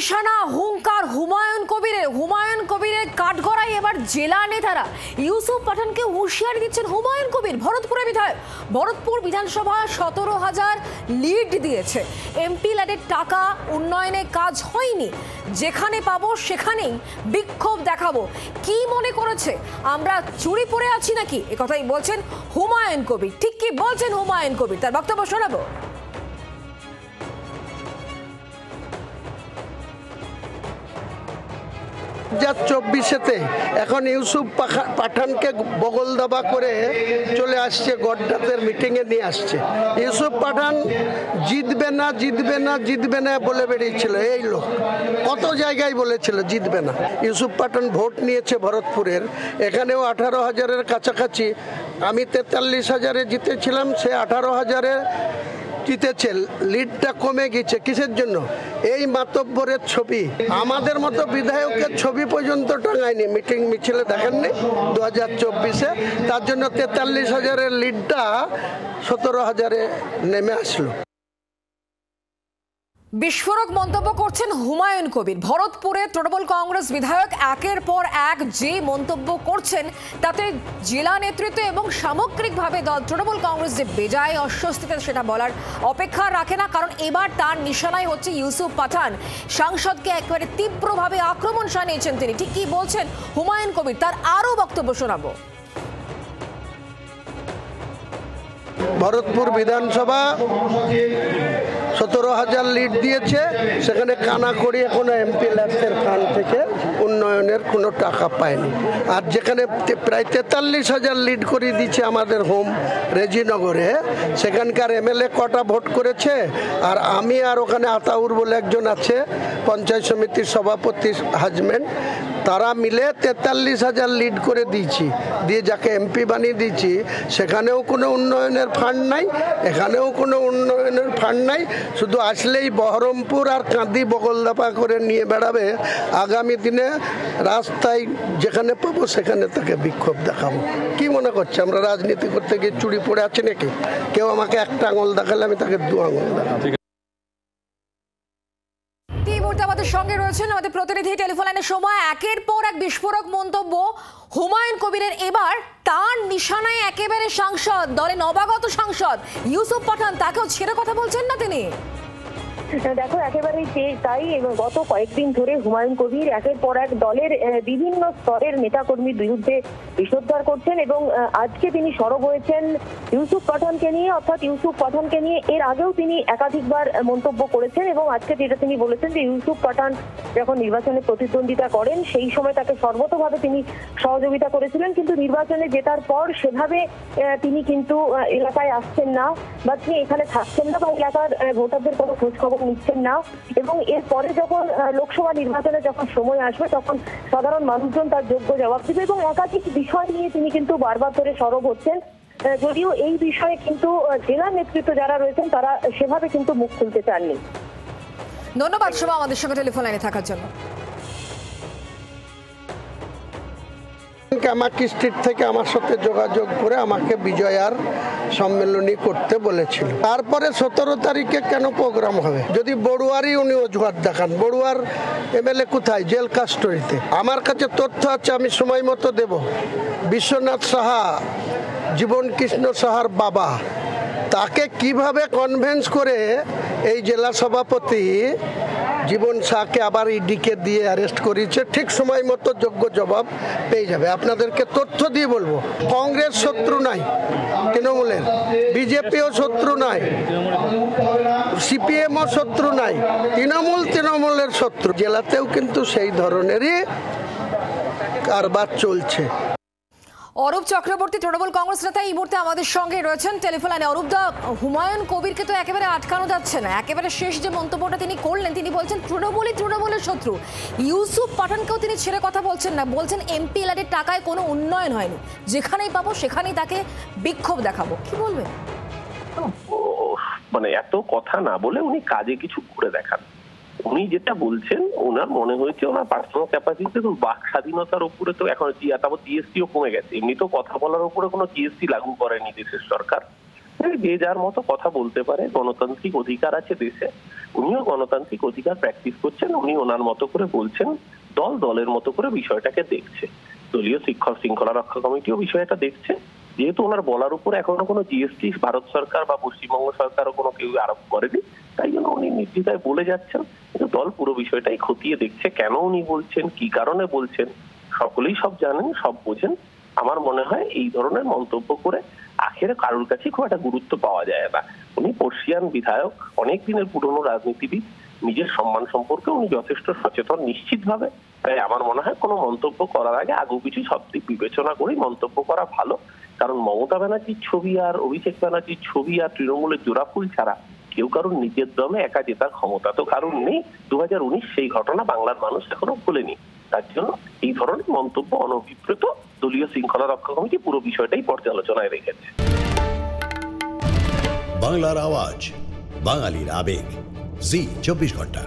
নিশানা হুঙ্কার হুমায়ুন কবিরের কাঠগড়ায় এবার জেলা নেতারা। ইউসুফ পাঠানকে হুঁশিয়ারি দিচ্ছেন হুমায়ুন কবির। ভরতপুরের বিধায়ক, ভরতপুর বিধানসভা 17,000 লিড দিয়েছে। এমপি ল্যাডের টাকা উন্নয়নে কাজ হয়নি, যেখানে পাবো সেখানেই বিক্ষোভ দেখাবো। কি মনে করেছে আমরা চুরি পড়ে আছি নাকি, একথাই বলছেন হুমায়ুন কবির। ঠিক কি বলছেন হুমায়ুন কবির, তার বক্তব্য শোনাবো। 2024-তে এখন ইউসুফ পাঠানকে বগল দাবা করে চলে আসছে, গড্ডাতের মিটিংয়ে নিয়ে আসছে। ইউসুফ পাঠান জিতবে না বলে বেরিয়েছিল। এই লোক কত জায়গায় বলেছিল জিতবে না। ইউসুফ পাঠান ভোট নিয়েছে ভরতপুরের, এখানেও 18,000-এর কাছাকাছি। আমি 43,000-এ জিতেছিলাম, সে 18,000-এ জিতেছে। লিডটা কমে গেছে কিসের জন্য? এই মাতব্বরের ছবি। আমাদের মতো বিধায়কের ছবি পর্যন্ত টাঙায়নি, মিটিং মিছিলে দেখেননি 2024-এ। তার জন্য 43,000-এর লিডটা 17,000-এ নেমে আসলো। বিস্ফোরক মন্তব্য করছেন হুমায়ুন কবির। ভরতপুরে তৃণমূল কংগ্রেস বিধায়ক একের পর এক যে মন্তব্য করছেন, তাতে জেলা নেতৃত্ব এবং সামগ্রিকভাবে দল তৃণমূল কংগ্রেস যে বেজায় অস্বস্তিতে সেটা বলার অপেক্ষা রাখে না। কারণ এবার তার নিশানায় হচ্ছে ইউসুফ পাঠান। সাংসদকে একেবারে তীব্রভাবে আক্রমণ শানিয়েছেন তিনি। ঠিক কি বলছেন হুমায়ুন কবির, তার আরও বক্তব্য শোনাবো। ভরতপুর বিধানসভা 17,000 লিড দিয়েছে, সেখানে কানাকড়ি এখনো এমপি ল্যাডের ফান্ড থেকে উন্নয়নের কোনো টাকা পায়নি। আর যেখানে প্রায় 43,000 লিড করে দিচ্ছে আমাদের হোম রেজিনগরে, সেখানকার এমএলএ কটা ভোট করেছে? আর আমি আর ওখানে আতাউর বলে একজন আছে, পঞ্চায়েত সমিতির সভাপতি হাজবেন্ড, তারা মিলে 43,000 লিড করে দিয়েছি। দিয়ে যাকে এমপি বানিয়ে দিয়েছি, সেখানেও কোনো উন্নয়নের ফান্ড নাই, এখানেও কোনো উন্নয়নের ফান্ড নাই। শুধু আসলেই বহরমপুর আর কাঁদি বগলদাপা করে নিয়ে বেড়াবে। আগামী দিনে রাস্তায় যেখানে পাবো সেখানে তাকে বিক্ষোভ দেখাবো। কি মনে করছে আমরা রাজনীতি করতে গিয়ে চুরি পড়ে আছি নাকি? কেউ আমাকে একটা আঙুল দেখালে আমি তাকে 2 আঙুল দেখাবো। আমাদের সঙ্গে রয়েছেন আমাদের প্রতিনিধি টেলিফোন লাইনের সময়। একের পর এক বিস্ফোরক মন্তব্য হুমায়ুন কবিরের। এবার তার নিশানায় একেবারে সাংসদ, দলে নবাগত সাংসদ ইউসুফ পাঠান, তাকেও ছেড়ে কথা বলছেন না তিনি। দেখো, একেবারেই তাই। এবং গত কয়েকদিন ধরে হুমায়ুন কবির একের পর এক দলের বিভিন্ন স্তরের নেতাকর্মীর বিরুদ্ধে বিষোদ্গার করছেন এবং আজকে তিনি সরব হয়েছেন ইউসুফ পাঠানকে নিয়ে। অর্থাৎ ইউসুফ পাঠানকে নিয়ে এর আগেও তিনি একাধিকবার মন্তব্য করেছেন এবং আজকে যেটা তিনি বলেছেন যে ইউসুফ পাঠান যখন নির্বাচনে প্রতিদ্বন্দ্বিতা করেন সেই সময় তাকে সর্বতভাবে তিনি সহযোগিতা করেছিলেন, কিন্তু নির্বাচনে জেতার পর সেভাবে তিনি কিন্তু এলাকায় আসছেন না বা তিনি এখানে থাকছেন না বা এলাকার ভোটারদের কোনো খোঁজখবর নিচ্ছেন না। এবং এরপরে যখন লোকসভা নির্বাচনে যখন সময় আসবে তখন সাধারণ মানুষজন তার যোগ্য জবাব দিবে এবং একাধিক বিষয় নিয়ে তিনি কিন্তু বারবার ধরে সরব হচ্ছেন। যদিও এই বিষয়ে কিন্তু জেলা নেতৃত্ব যারা রয়েছেন তারা সেভাবে কিন্তু মুখ খুলতে চাননি। ধন্যবাদ শোভা আমাদের সঙ্গে টেলিফোন লাইনে থাকার জন্য। কামাকি স্ট্রিট থেকে আমার সাথে যোগাযোগ করে আমাকে বিজয়ার সম্মেলনী করতে বলেছিল। তারপরে 17 তারিখে কেন প্রোগ্রাম হবে? যদি বড়ুয়ারই উনি অজুহাত দেখান, বড়ুয়ার এমএলএ কোথায়? জেল কাস্টডিতে। আমার কাছে তথ্য আছে, আমি সময় মতো দেব। বিশ্বনাথ সাহা, জীবন কৃষ্ণ সাহার বাবা, তাকে কিভাবে কনভিন্স করে এই জেলা সভাপতি জীবন শাহকে আবার ইডিকে দিয়ে অ্যারেস্ট করিয়েছে, ঠিক সময় মতো যোগ্য জবাব পেয়ে যাবে। আপনাদেরকে তথ্য দিয়ে বলবো, কংগ্রেস শত্রু নাই তৃণমূলের, বিজেপিও শত্রু নাই, সিপিএমও শত্রু নাই, তৃণমূলের শত্রু। জেলাতেও কিন্তু সেই ধরনেরই কারবার চলছে। অরূপ চক্রবর্তী তৃণমূল কংগ্রেস নেতা এই মুহূর্তে আমাদের সঙ্গে রয়েছেন টেলিফোন লাইনে। অরূপ দা, হুমায়ুন কবিরকে তো একেবারে আটকানো যাচ্ছে না। একেবারে শেষ যে মন্তব্যটা তিনি করলেন, তিনি বলছেন তৃণমূলের শত্রু। ইউসুফ পাঠানকেও তিনি ছেড়ে কথা বলছেন না, বলছেন এমপি ল্যাডের টাকায় কোনো উন্নয়ন হয়নি, যেখানেই পাবো সেখানেই তাকে বিক্ষোভ দেখাবো। কি বলবেন? মানে এত কথা না বলে উনি কাজে কিছু করে দেখান। উনি যেটা বলছেন, ওনার মনে হয়েছে ওনার পার্সোনাল ক্যাপাসিটি, বাক স্বাধীনতার উপরে তো এখন তারপর জিএসটিও কমে গেছে। এমনি তো কথা বলার উপরে কোনো জিএসটি লাগু করেনি দেশের সরকার। যে যার মতো কথা বলতে পারে, গণতান্ত্রিক অধিকার আছে দেশে, উনিও গণতান্ত্রিক অধিকার প্র্যাকটিস করছেন, উনি ওনার মতো করে বলছেন, দল দলের মতো করে বিষয়টাকে দেখছে। দলীয় শিক্ষক শৃঙ্খলা রক্ষা কমিটিও বিষয়টা দেখছে। যেহেতু ওনার বলার উপর এখনো কোনো জিএসটি ভারত সরকার বা পশ্চিমবঙ্গ সরকারও কোনো কেউ আরোপ করেনি, তাই জন্য উনি নির্দ্বিধায় বলে যাচ্ছেন। কিন্তু দল পুরো বিষয়টাই খতিয়ে দেখছে, কেন উনি বলছেন, কি কারণে বলছেন, সকলেই সব জানেন, সব বোঝেন। আমার মনে হয় এই ধরনের মন্তব্য করে আখেরে কারোর কাছে খুব একটা গুরুত্ব পাওয়া যায় না। উনি পর্ষিয়ান বিধায়ক, অনেক দিনের পুরনো রাজনীতিবিদ, নিজের সম্মান সম্পর্কে উনি যথেষ্ট সচেতন নিশ্চিতভাবে। তাই আমার মনে হয় কোনো মন্তব্য করার আগে আগু কিছু সব দিক বিবেচনা করেই মন্তব্য করা ভালো। কারণ মমতা ব্যানার্জির ছবি আর অভিষেক ব্যানার্জির ছবি আর তৃণমূলের জোড়াফুল ছাড়া কেউ কারোর নিজের দমে একা জেতার ক্ষমতা তো কারণ নেই। 2019 সেই ঘটনা বাংলার মানুষ এখনো ভোলেনি। তার জন্য এই ধরনের মন্তব্য অনভিপ্রেত। দলীয় শৃঙ্খলা রক্ষা কমিটি পুরো বিষয়টাই পর্যালোচনায় রেখেছে। বাংলার আওয়াজ, বাঙালির আবেগ, জি 24 ঘন্টা।